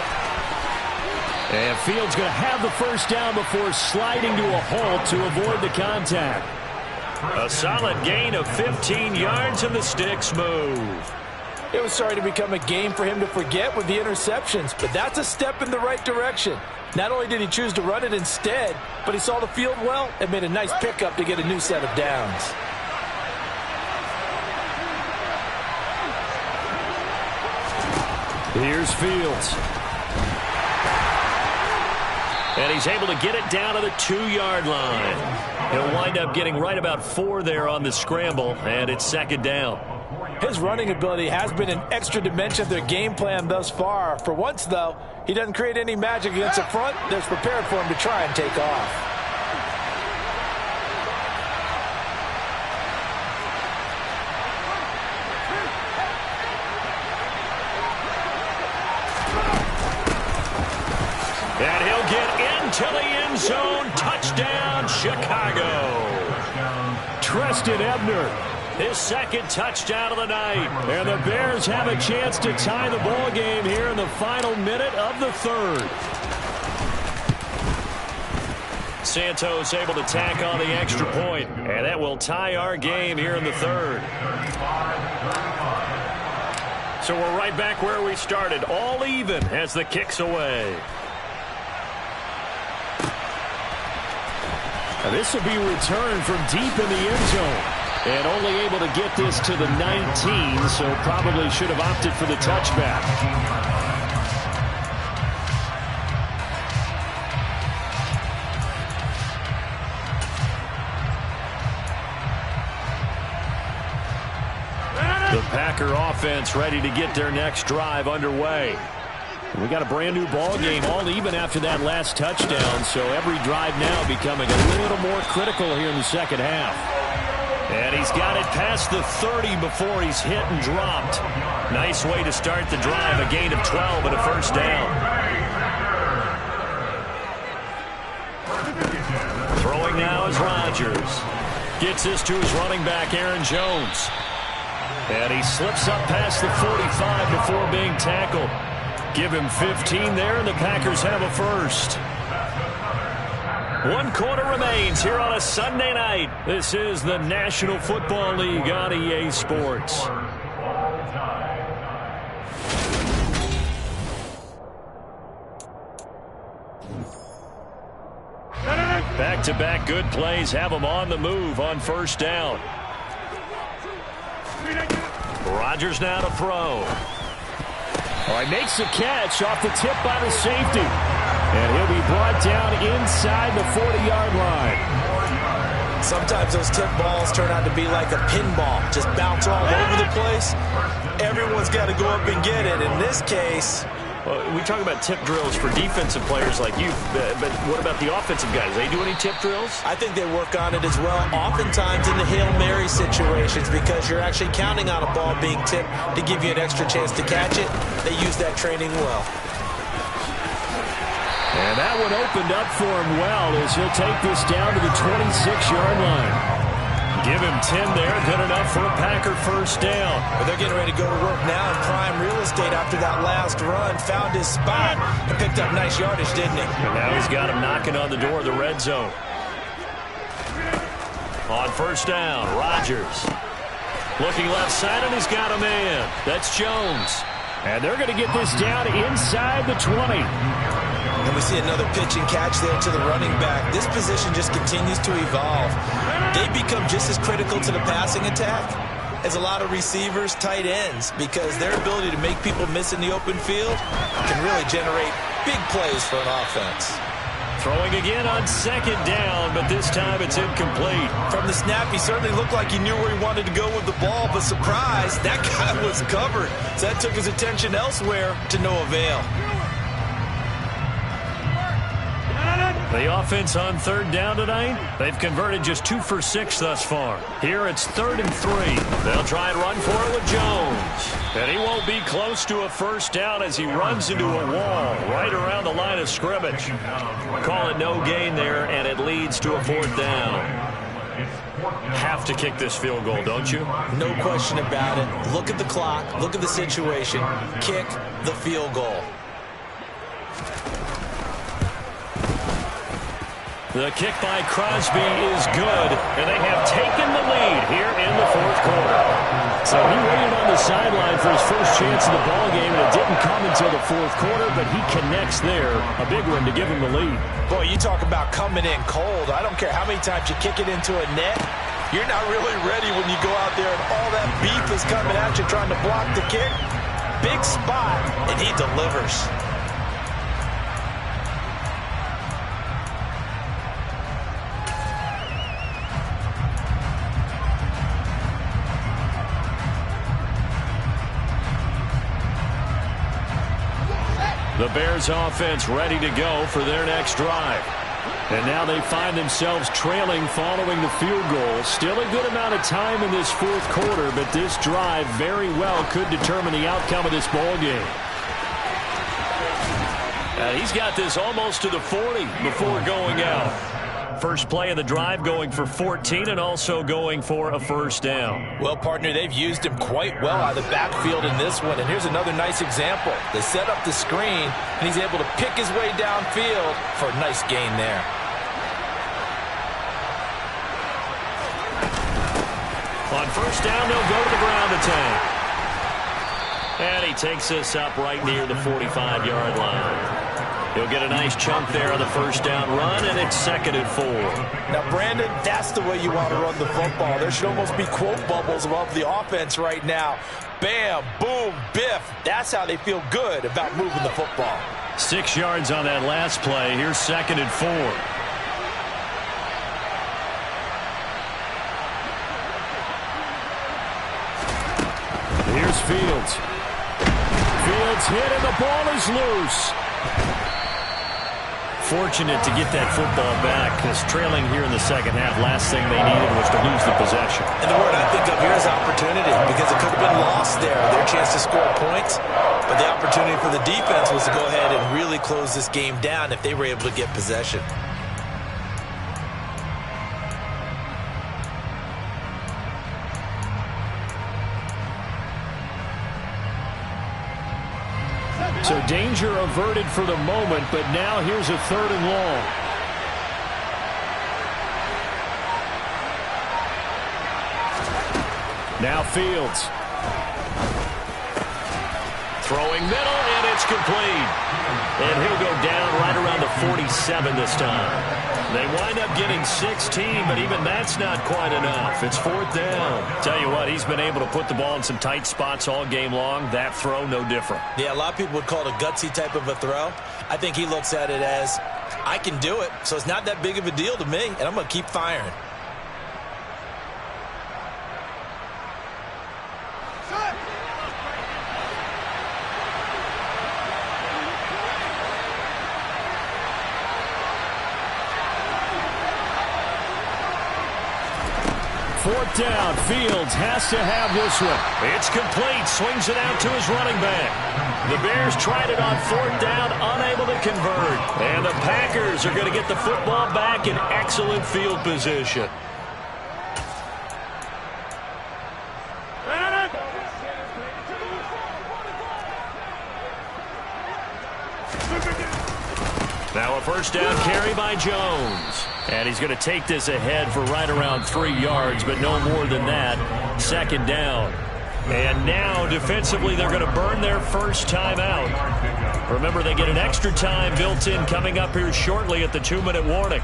[SPEAKER 3] And Fields going to have the first down before sliding to a halt to avoid the contact.
[SPEAKER 1] A solid gain of 15 yards and the sticks move.
[SPEAKER 2] It was starting to become a game for him to forget with the interceptions, but that's a step in the right direction. Not only did he choose to run it instead, but he saw the field well and made a nice pickup to get a new set of downs.
[SPEAKER 3] Here's Fields.
[SPEAKER 1] And he's able to get it down to the 2-yard line. He'll wind up getting right about 4 there on the scramble, and it's second down.
[SPEAKER 2] His running ability has been an extra dimension of their game plan thus far. For once, though, he doesn't create any magic against the front that's prepared for him to try and take off.
[SPEAKER 1] And he'll get into the end zone. Touchdown, Chicago.
[SPEAKER 3] Treston Ebner.
[SPEAKER 1] His second touchdown of the night.
[SPEAKER 3] And the Bears have a chance to tie the ball game here in the final minute of the third.
[SPEAKER 1] Santos able to tack on the extra point, and that will tie our game here in the third. So we're right back where we started, all even as the kick's away.
[SPEAKER 3] Now this will be returned from deep in the end zone. And only able to get this to the 19, so probably should have opted for the touchback.
[SPEAKER 1] The Packer offense ready to get their next drive underway.
[SPEAKER 3] We got a brand new ball game, all even after that last touchdown, so every drive now becoming a little more critical here in the second half.
[SPEAKER 1] And he's got it past the 30 before he's hit and dropped. Nice way to start the drive, a gain of 12 and a first down. Throwing now is Rodgers. Gets this to his running back, Aaron Jones. And he slips up past the 45 before being tackled. Give him 15 there, and the Packers have a first. 1 quarter remains here on a Sunday night. This is the National Football League on EA Sports. Back-to-back good plays have them on the move on first down. Rodgers now to throw.
[SPEAKER 3] All right, makes the catch off the tip by the safety. And he'll be brought down inside the 40-yard line.
[SPEAKER 2] sometimes those tip balls turn out to be like a pinball, just bounce all over the place. Everyone's got to go up and get it. In this case,
[SPEAKER 1] well, we talk about tip drills for defensive players like you, but what about the offensive guys? They do any tip drills?
[SPEAKER 2] I think they work on it as well, oftentimes in the Hail Mary situations, because you're actually counting on a ball being tipped to give you an extra chance to catch it. They use that training well.
[SPEAKER 3] And that one opened up for him well as he'll take this down to the 26-yard line.
[SPEAKER 1] Give him 10 there, good enough for a Packer first down.
[SPEAKER 2] But they're getting ready to go to work now in prime real estate after that last run. Found his spot and picked up nice yardage, didn't he?
[SPEAKER 1] And now he's got him knocking on the door of the red zone. On first down, Rodgers. Looking left side, and he's got a man. That's Jones.
[SPEAKER 3] And they're going to get this down inside the 20.
[SPEAKER 2] And we see another pitch and catch there to the running back. This position just continues to evolve. They become just as critical to the passing attack as a lot of receivers, tight ends, because their ability to make people miss in the open field can really generate big plays for an offense.
[SPEAKER 1] Throwing again on second down, but this time it's incomplete.
[SPEAKER 2] From the snap, he certainly looked like he knew where he wanted to go with the ball, but surprise, that guy was covered. So that took his attention elsewhere to no avail.
[SPEAKER 1] The offense on third down tonight, they've converted just 2 for 6 thus far. Here it's 3rd and 3. They'll try and run for it with Jones. And he won't be close to a first down as he runs into a wall right around the line of scrimmage. Call it no gain there, and it leads to a 4th down. Have to kick this field goal, don't you?
[SPEAKER 2] No question about it. Look at the clock. Look at the situation. Kick the field goal.
[SPEAKER 1] The kick by Crosby is good, and they have taken the lead here in the 4th quarter.
[SPEAKER 3] So he waited on the sideline for his first chance of the ball game, and it didn't come until the 4th quarter, but he connects there. A big one to give him the lead.
[SPEAKER 2] Boy, you talk about coming in cold. I don't care how many times you kick it into a net. You're not really ready when you go out there and all that beef is coming at you trying to block the kick. Big spot, and he delivers.
[SPEAKER 1] The Bears offense ready to go for their next drive. And now they find themselves trailing following the field goal. Still a good amount of time in this 4th quarter, but this drive very well could determine the outcome of this ball game. He's got this almost to the 40 before going out. First play of the drive going for 14 and also going for a first down.
[SPEAKER 2] Well, partner, they've used him quite well out of the backfield in this one. And here's another nice example. They set up the screen, and he's able to pick his way downfield for a nice gain there.
[SPEAKER 1] On first down, they'll go to the ground attack. And he takes this up right near the 45-yard line. He'll get a nice chunk there on the first down run, and it's 2nd and 4.
[SPEAKER 2] Now, Brandon, that's the way you want to run the football. There should almost be quote bubbles above the offense right now. Bam, boom, biff. That's how they feel good about moving the football.
[SPEAKER 1] 6 yards on that last play. Here's 2nd and 4.
[SPEAKER 3] Here's Fields. Fields hit, and the ball is loose.
[SPEAKER 1] Fortunate to get that football back, because trailing here in the second half, last thing they needed was to lose the possession.
[SPEAKER 2] And the word I think of here is opportunity, because it could have been lost there, their chance to score points. But the opportunity for the defense was to go ahead and really close this game down if they were able to get possession.
[SPEAKER 3] So danger averted for the moment, but now here's a 3rd and long. Now Fields.
[SPEAKER 1] Throwing middle, and it's complete. And he'll go down right around the 47 this time. They wind up getting 16, but even that's not quite enough. It's 4th down. Tell you what, he's been able to put the ball in some tight spots all game long. That throw, no different.
[SPEAKER 2] Yeah, a lot of people would call it a gutsy type of a throw. I think he looks at it as, I can do it, so it's not that big of a deal to me, and I'm going to keep firing.
[SPEAKER 3] 4th down. Fields has to have this one.
[SPEAKER 1] It's complete. Swings it out to his running back. The Bears tried it on 4th down, unable to convert. And the Packers are going to get the football back in excellent field position. Now a first down carry by Jones. And he's going to take this ahead for right around 3 yards, but no more than that. 2nd down. And now defensively they're going to burn their first timeout. Remember, they get an extra time built in coming up here shortly at the 2-minute warning.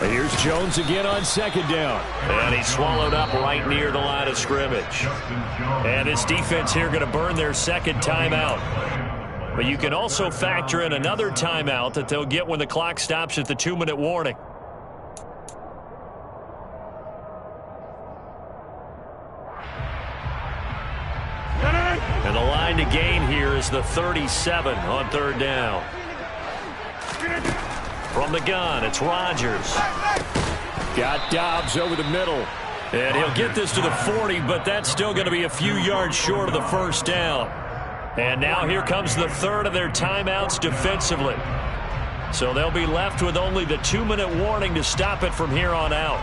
[SPEAKER 3] Here's Jones again on 2nd down.
[SPEAKER 1] And he's swallowed up right near the line of scrimmage. And this defense here going to burn their 2nd timeout. But you can also factor in another timeout that they'll get when the clock stops at the 2-minute warning. And the line to gain here is the 37 on 3rd down. From the gun, it's Rodgers.
[SPEAKER 3] Got Dobbs over the middle.
[SPEAKER 1] And he'll get this to the 40, but that's still going to be a few yards short of the first down. And now here comes the 3rd of their timeouts defensively. So they'll be left with only the 2-minute warning to stop it from here on out.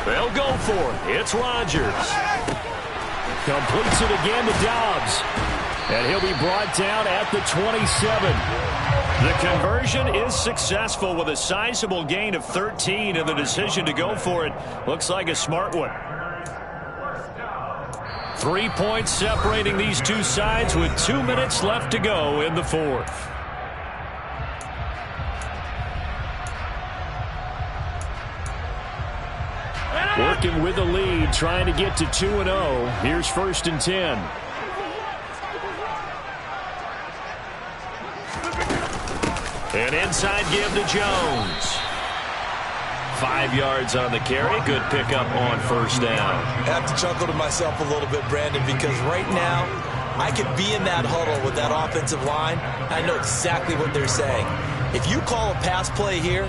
[SPEAKER 1] They'll go for it. It's Rodgers.
[SPEAKER 3] Completes it again to Dobbs. And he'll be brought down at the 27.
[SPEAKER 1] The conversion is successful with a sizable gain of 13, and the decision to go for it looks like a smart one. 3 points separating these two sides with 2 minutes left to go in the 4th.
[SPEAKER 3] Working with the lead, trying to get to 2-0. Here's 1st and 10.
[SPEAKER 1] An inside give to Jones. 5 yards on the carry. Good pickup on 1st down.
[SPEAKER 2] I have to chuckle to myself a little bit, Brandon, because right now I could be in that huddle with that offensive line. I know exactly what they're saying. If you call a pass play here,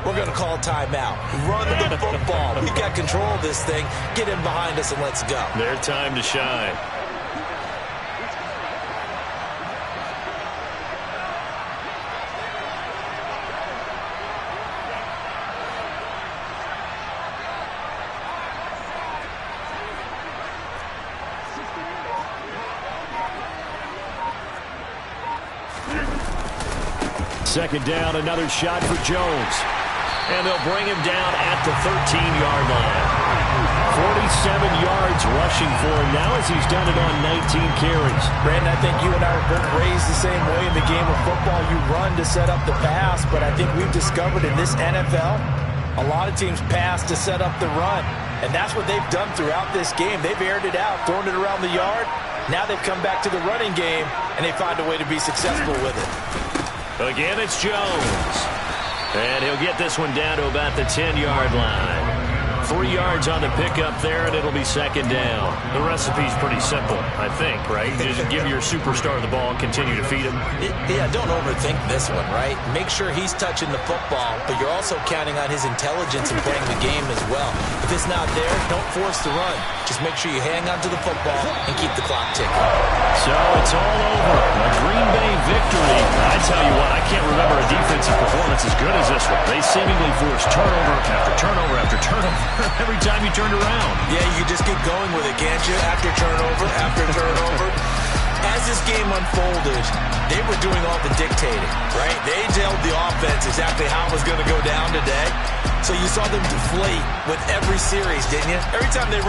[SPEAKER 2] we're going to call a timeout. Run the football. We've got control of this thing. Get in behind us and let's go.
[SPEAKER 1] Their time to shine.
[SPEAKER 3] Second down, another shot for Jones.
[SPEAKER 1] And they'll bring him down at the 13-yard line.
[SPEAKER 3] 47 yards rushing for him now as he's done it on 19 carries.
[SPEAKER 2] Brandon, I think you and I were both raised the same way in the game of football. You run to set up the pass, but I think we've discovered in this NFL, a lot of teams pass to set up the run. And that's what they've done throughout this game. They've aired it out, thrown it around the yard. Now they've come back to the running game, and they find a way to be successful with it.
[SPEAKER 1] Again, it's Jones. And he'll get this one down to about the 10-yard line. 3 yards on the pickup there, and it'll be 2nd down. The recipe's pretty simple, I think, right? Just give your superstar the ball and continue to feed him.
[SPEAKER 2] Yeah, don't overthink this one, right? Make sure he's touching the football, but you're also counting on his intelligence in playing the game as well. If it's not there, don't force the run. Just make sure you hang on to the football and keep the clock ticking.
[SPEAKER 1] So it's all over. A Green Bay victory. I tell you what, I can't remember a defensive performance as good as this one. They seemingly forced turnover after turnover after turnover every time you turned around.
[SPEAKER 2] Yeah, you just keep going with it, can't you? After turnover, after turnover. As this game unfolded, they were doing all the dictating, right? They told the offense exactly how it was going to go down today. So you saw them deflate with every series, didn't you? Every time they ran